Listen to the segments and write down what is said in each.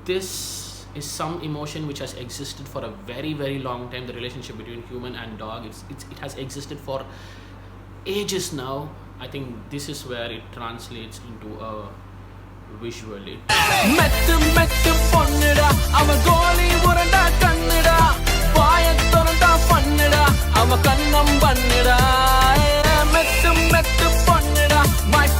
this is some emotion which has existed for a very, very long time. The relationship between human and dog, it has existed for ages now. I think this is where it translates into a visually. My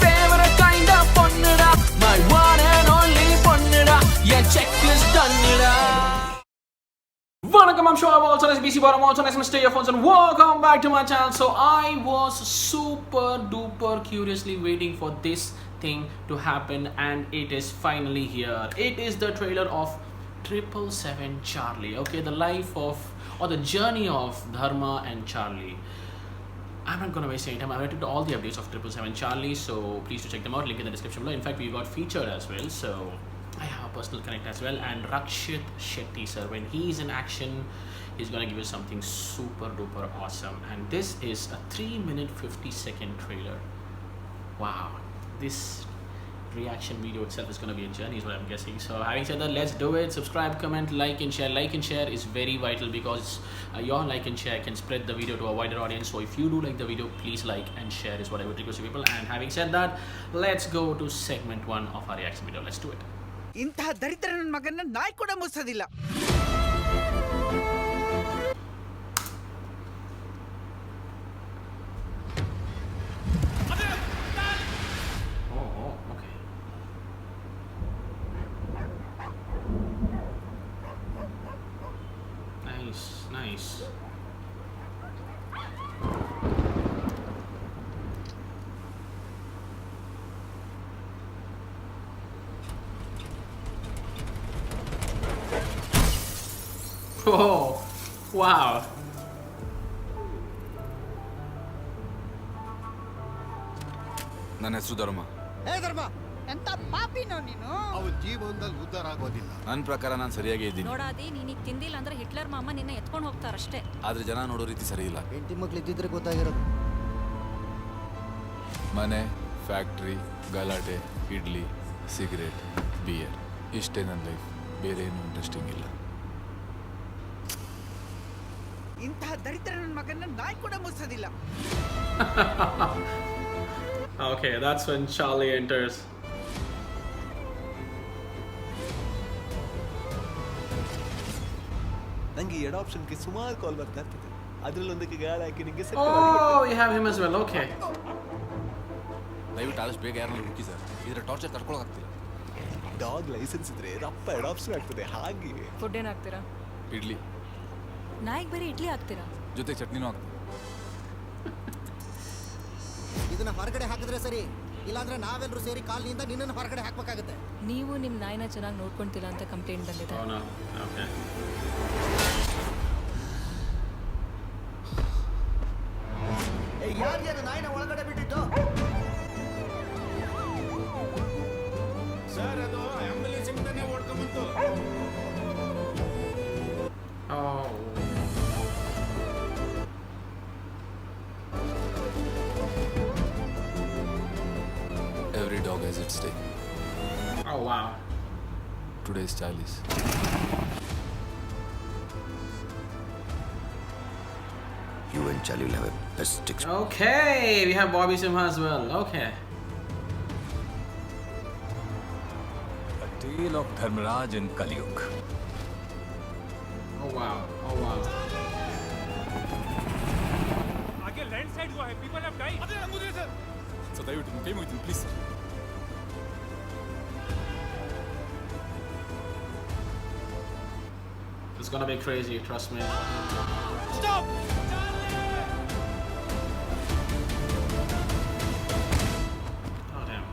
favorite kind of ponnida, my one and only ponnida, yeah, checklist done. Welcome, I'm ShortUp, also as BC Bottom, also as Mr. Earphones, and welcome back to my channel. So I was super duper curiously waiting for this thing to happen, and it is finally here. It is the trailer of 777 Charlie. Okay, the life of, or the journey of Dharma and Charlie. I'm not gonna waste any time. I went into all the updates of 777 Charlie, so please do check them out. Link in the description below. In fact, we got featured as well, so I have a personal connect as well. And Rakshit Shetty sir, when he's in action, he's gonna give you something super duper awesome. And this is a 3-minute 50-second trailer. Wow, this reaction video itself is going to be a journey is what I'm guessing. So having said that, let's do it. Subscribe, comment, like and share. Like and share is very vital because your like and share can spread the video to a wider audience. So if you do like the video, please like and share is what I would request to people. And having said that, let's go to segment 1 of our reaction video. Let's do it. ಇಂತಹ ದರಿದ್ರ ನನ್ನ ಮಗನ್ನ ನಾಯಿ ಕೂಡ ಮುಚ್ಚೋದಿಲ್ಲ. Nice. Oh, wow. ನನ್ನ ಹೆಸರು ಧರ್ಮ. ಹೇ ಧರ್ಮ, ಎಂತ ಪಾಪಿನೋ ನೀನು? ಅವನ ಜೀವನದಲ್ಲಿ ಉದ್ಧಾರ ಆಗೋದಿಲ್ಲ. ನನ್ನ ಪ್ರಕಾರ ನಾನು ಸರಿಯಾಗಿ ಇದ್ದೀನಿ. ನೋಡಾದಿ ನೀನಿಗೆ ತಿಂದಿಲ್ಲ ಅಂದ್ರೆ ಹಿಟ್ಲರ್ ಮಾಮ ನಿನ್ನ ಎತ್ಕೊಂಡು ಹೋಗ್ತಾರಷ್ಟೇ. ಆದ್ರೆ ಜನ ನೋಡೋ ರೀತಿ ಸರಿ ಇಲ್ಲ. ಹೆಂಡತಿ ಮಕ್ಳು ಇದ್ದಿದ್ರೆ ಗೊತ್ತಾಗಿರೋದು. ಮನೆ, ಫ್ಯಾಕ್ಟ್ರಿ, ಗಲಾಟೆ, ಇಡ್ಲಿ, ಸಿಗರೇಟ್, ಬಿಯರ್, ಇಷ್ಟೇ ನನ್ನ ಲೈಫ್. ಬೇರೆ ಏನು ಇಂಟ್ರೆಸ್ಟಿಂಗ್ ಇಲ್ಲ. ಇಂತಹ ದರಿದ್ರ ನನ್ನ ಮಗನ್ನ ನಾಯಿ ಕೂಡ ಮುಚ್ಚೋದಿಲ್ಲ. Okay, that's when Charlie enters. ನಂಗೆ ಎಡ್ ಆಪ್ಷನ್ಗೆ ಸುಮಾರು ಕಾಲ್ ಬರ್ತಾ ಇರ್ತದೆ. ಅದರಲ್ಲೊಂದಕ್ಕೆ ಗಾಳಿ ಹಾಕಿ ನಿಮಗೆ ಸೆಟ್ ಮಾಡಿ. Oh, you have him as well. Okay. ದಯವಿಟ್ಟು ಆದಷ್ಟು ಬೇಗ ಯಾರನ್ನ ಹುಡುಕಿ ಸರ್. ಇದರ ಟಾರ್ಚರ್ ತಡ್ಕೊಳಕ್ಕಾಗ್ತಿಲ್ಲ. ಡಾಗ್ ಲೈಸೆನ್ಸ್ ಇದ್ರೆ ರಪ್ಪ ಎಡ್ ಆಪ್ಷನ್ ಆಗ್ತದೆ. ಹಾಗೆ ಫುಡ್ ಏನು ಹಾಕ್ತೀರಾ? ಇಡ್ಲಿ. ನಾಯಿಗೆ ಬರೀ ಇಡ್ಲಿ ಹಾಕ್ತೀರಾ? ಜೊತೆಗೆ ಚಟ್ನಿನೂ ಹಾಕ್ತೀವಿ. ಇದನ್ನ ಹೊರಗಡೆ ಹಾಕಿದ್ರೆ ಸರಿ, ಇಲ್ಲಾಂದ್ರೆ ನಾವೆಲ್ಲರೂ ಸೇರಿ ಕಾಲನಿಂದ ನಿನ್ನನ್ನು ಹೊರಗಡೆ ಹಾಕಬೇಕಾಗುತ್ತೆ. ನೀವು ನಿಮ್ಮ ನಾಯಿನ ಚೆನ್ನಾಗಿ ನೋಡ್ಕೊಂತಿಲ್ಲ ಅಂತ ಕಂಪ್ಲೇಂಟ್ ಬಂದಿದೆ. Oh no. Okay. ಯಾರು ನಾಯಿನ ಒಳಗಡೆ ಬಿಟ್ಟಿದ್ದು? ಸರ್, ಅದು ambulance ಇಂದನೇ ಓಡ್ಕೊಂಡ್ಬಂತು. Oh. Every dog has its day. Oh wow. Today's Charlie's. You and Charlie will have a best experience. Okay, we have Bobby Simha as well. Okay. A tale of Dharmaraj in Kaliyug. Oh wow. Oh wow. आगे landslide हुआ है, people have died. अरे मुझे sir. So ದಯವಿಟ್ಟು ಕೈ ಮುಗಿತೀನಿ please sir. It's gonna be crazy, trust me. Stop. Oh damn.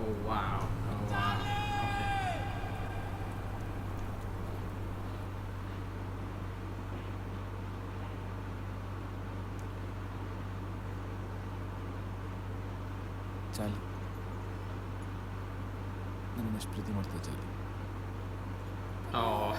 Oh wow. Oh wow. Okay. ಚಾಲಿ ನನ್ನ ಎಷ್ಟು ಪ್ರೀತಿ ಮಾಡ್ತಾ ಚಾಲಿ. Oh.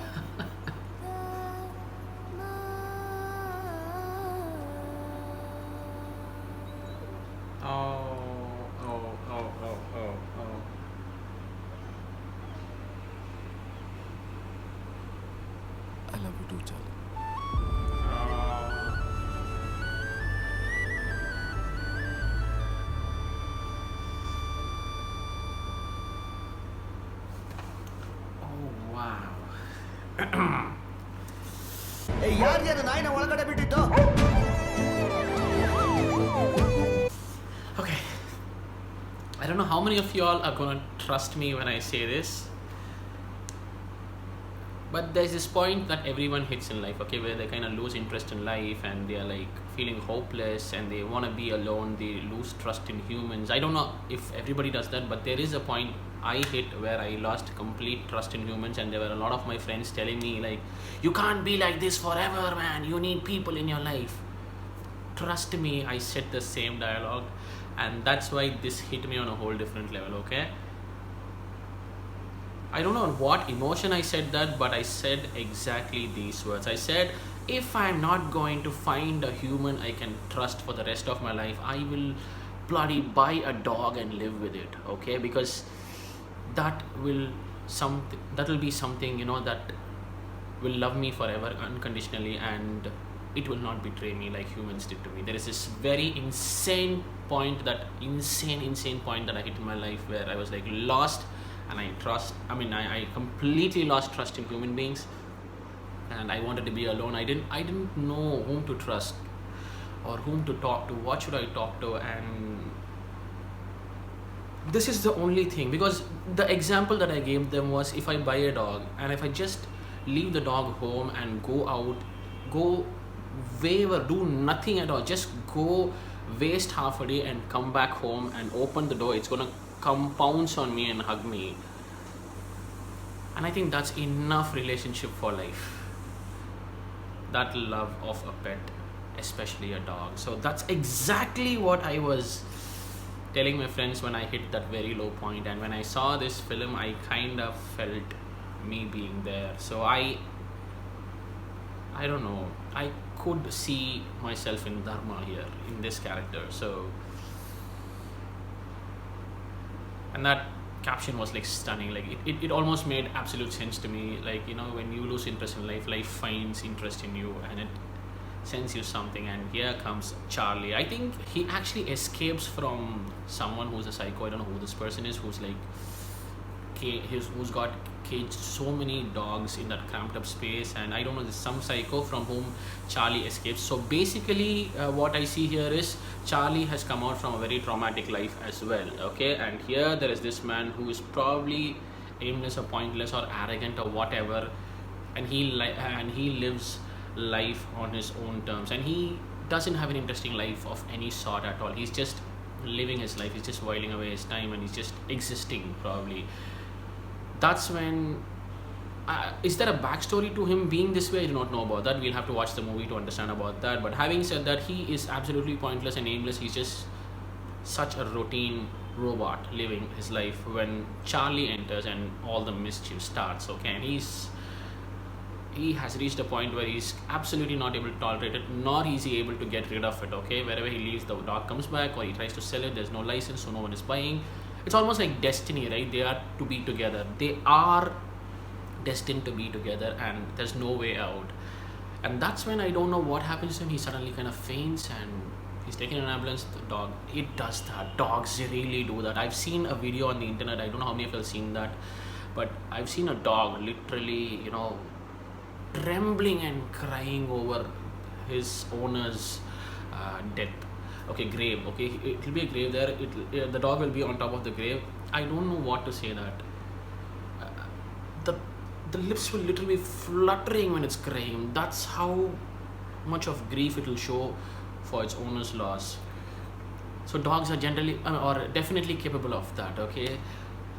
ಯಾರು ನಾಯಿನ ಒಳಗಡೆ ಬಿಟ್ಟಿದ್ದು? Okay, I don't know how many of y'all are gonna trust me when I say this, but there's this point that everyone hits in life, okay, where they kind of lose interest in life and they are like feeling hopeless and they want to be alone, they lose trust in humans. I don't know if everybody does that, but there is a point I hit where I lost complete trust in humans, and there were a lot of my friends telling me like, you can't be like this forever, man, you need people in your life. Trust me, I said the same dialogue, and that's why this hit me on a whole different level, okay? I don't know on what emotion I said that, but I said exactly these words. I said, if I'm not going to find a human I can trust for the rest of my life, I will bloody buy a dog and live with it, okay? Because that will be something, you know, that will love me forever unconditionally, and it will not betray me like humans did to me. There is this very insane point, insane point that I hit in my life where I was like lost, and I completely lost trust in human beings, and I wanted to be alone. I didn't know whom to trust or whom to talk to. What should I talk to? And this is the only thing, because the example that I gave them was, if I buy a dog and if I just leave the dog home and go out, go wherever, do nothing at all, just go waste half a day and come back home and open the door, it's gonna come pounce on me and hug me. And I think that's enough relationship for life, that love of a pet, especially a dog. So that's exactly what I was telling my friends when I hit that very low point. And when I saw this film, I kind of felt me being there. So I don't know, I could see myself in Dharma here, in this character. So, and that caption was like stunning. Like it almost made absolute sense to me. Like, you know, when you lose interest in life, life finds interest in you and it sends you something. And here comes Charlie. I think he actually escapes from someone who's a psycho. I don't know who this person is, who's like who's got caged so many dogs in that cramped up space, and I don't know, there's some psycho from whom Charlie escapes. So basically what I see here is Charlie has come out from a very traumatic life as well, okay? And here there is this man who is probably aimless or pointless or arrogant or whatever, and he lives life on his own terms, and he doesn't have an interesting life of any sort at all. He's just living his life, he's just whiling away his time, and he's just existing probably. That's when is there a backstory to him being this way? I do not know about that. We'll have to watch the movie to understand about that. But having said that, he is absolutely pointless and aimless. He's just such a routine robot living his life when Charlie enters and all the mischief starts, okay? And he has reached a point where he's absolutely not able to tolerate it, nor is he able to get rid of it, okay? Wherever he leaves, the dog comes back, or he tries to sell it, there's no license, so no one is buying. It's almost like destiny, right? They are to be together. They are destined to be together, and there's no way out. And that's when I don't know what happens to him. He suddenly kind of faints and he's taken an ambulance. The dog, it does that. Dogs really do that. I've seen a video on the internet. I don't know how many of you have seen that, but I've seen a dog literally, you know, trembling and crying over his owner's death. Okay, grave. Okay, it will be a grave there. The dog will be on top of the grave. I don't know what to say that. The lips will literally be fluttering when it's crying. That's how much of grief it will show for its owner's loss. So dogs are generally or definitely capable of that, okay?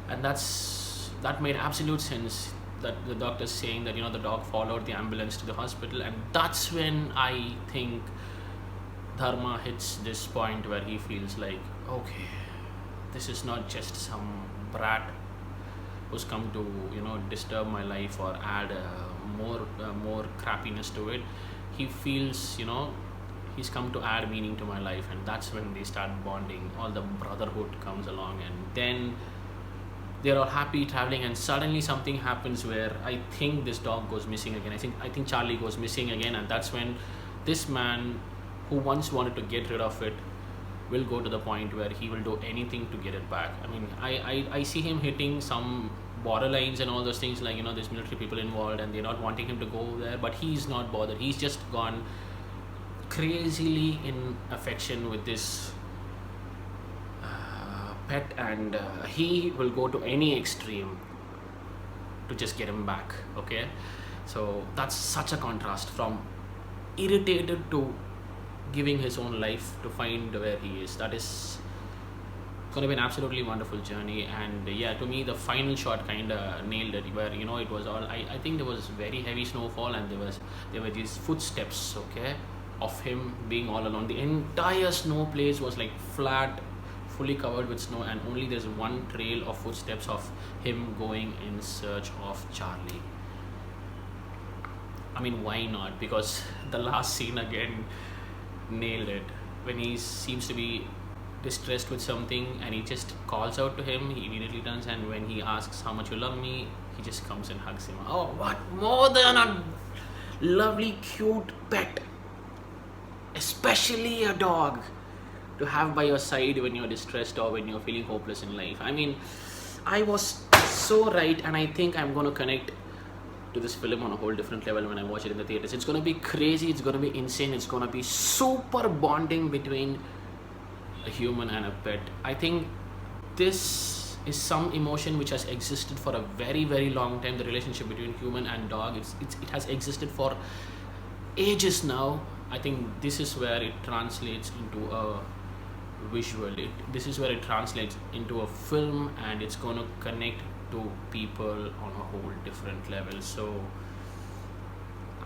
And that made absolute sense, that the doctor's saying that, you know, the dog followed the ambulance to the hospital. And that's when I think Dharma hits this point where he feels like, okay, this is not just some brat who's come to, you know, disturb my life or add more crappiness to it. He feels, you know, he's come to add meaning to my life, and that's when they start bonding. All the brotherhood comes along, and then they're all happy traveling, and suddenly something happens where I think this dog goes missing again. I think Charlie goes missing again, and that's when this man who once wanted to get rid of it will go to the point where he will do anything to get it back. I mean, I see him hitting some borderlines and all those things, like, you know, there's military people involved and they're not wanting him to go there, but he's not bothered. He's just gone crazily in affection with this pet, and he will go to any extreme to just get him back. Okay, so that's such a contrast from irritated to giving his own life to find where he is. That is going to be an absolutely wonderful journey. And yeah, to me the final shot kind of nailed it, where, you know, it was all, I think there was very heavy snowfall and there were these footsteps, okay, of him being all alone. The entire snow place was like flat, fully covered with snow, and only there's one trail of footsteps of him going in search of Charlie. I mean, why not? Because the last scene again nailed it, when he seems to be distressed with something and he just calls out to him. He immediately turns, and when he asks how much you love me, he just comes and hugs him. Oh, what more than a lovely cute pet, especially a dog, to have by your side when you're distressed or when you're feeling hopeless in life. I mean, I was so right, and I think I'm going to connect to this film on a whole different level when I watch it in the theaters. It's going to be crazy, it's going to be insane, it's going to be super bonding between a human and a pet. I think this is some emotion which has existed for a very, very long time. The relationship between human and dog, it has existed for ages now. I think this is where it translates into a visual. This is where it translates into a film, and it's going to connect to people on a whole different level. So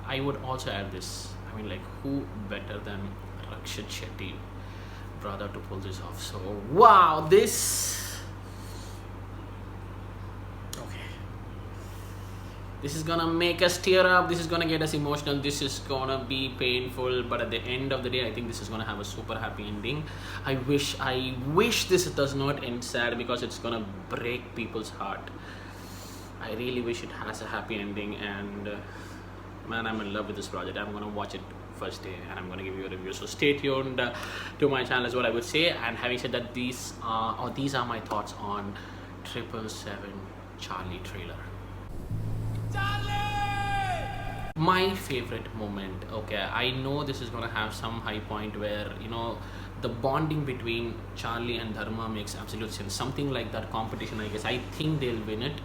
I would also add this. I mean, like, who better than Rakshit Shetty, brother, to pull this off? So wow, this is gonna make us tear up, this is gonna get us emotional, this is gonna be painful, but at the end of the day I think this is gonna have a super happy ending. I wish this does not end sad, because it's gonna break people's heart. I really wish it has a happy ending, and man, I'm in love with this project. I'm gonna watch it first day and I'm going to give you a review, so stay tuned to my channel is what I would say. And having said that, these are my thoughts on 777 Charlie trailer. My favorite moment, okay, I know this is going to have some high point where, you know, the bonding between Charlie and Dharma makes absolute sense, something like that competition. I guess I think they'll win it,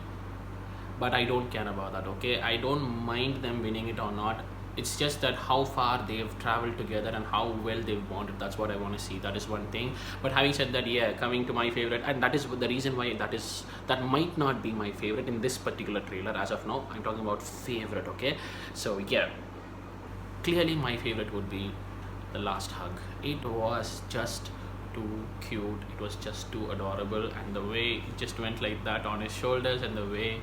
but I don't care about that, okay? I don't mind them winning it or not. It's just that how far they've traveled together and how well they've bonded, that's what I want to see. That is one thing. But having said that, yeah, coming to my favorite, and that is the reason why that might not be my favorite in this particular trailer as of now. I'm talking about favorite, okay? So yeah, clearly my favorite would be the last hug. It was just too cute, it was just too adorable, and the way it just went like that on his shoulders, and the way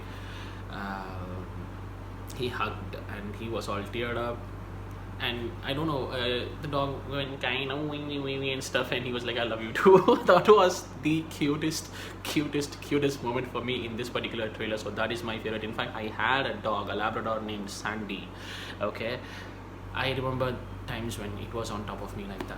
he hugged and he was all teared up, and I don't know, the dog went kind of wee and stuff, and he was like, I love you too. That was the cutest moment for me in this particular trailer. So that is my favorite. In fact, I had a dog, a Labrador named Sandy, okay? I remember times when it was on top of me like that,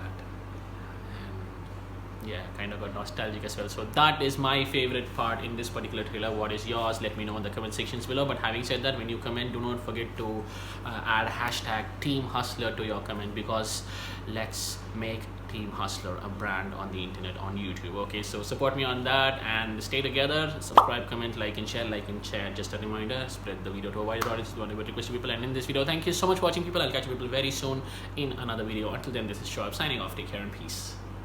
yeah, kind of got nostalgic as well. So that is my favorite part in this particular trailer. What is yours? Let me know in the comment sections below. But having said that, when you comment, do not forget to add hashtag Team Hustler to your comment, because let's make Team Hustler a brand on the internet, on YouTube. Okay, so support me on that and stay together. Subscribe, comment, like and share. Just a reminder, spread the video to a wider audience. Is what I would request to people. And in this video, thank you so much for watching, people. I'll catch you people very soon in another video. Until then, this is ShortUp signing off. Take care and peace.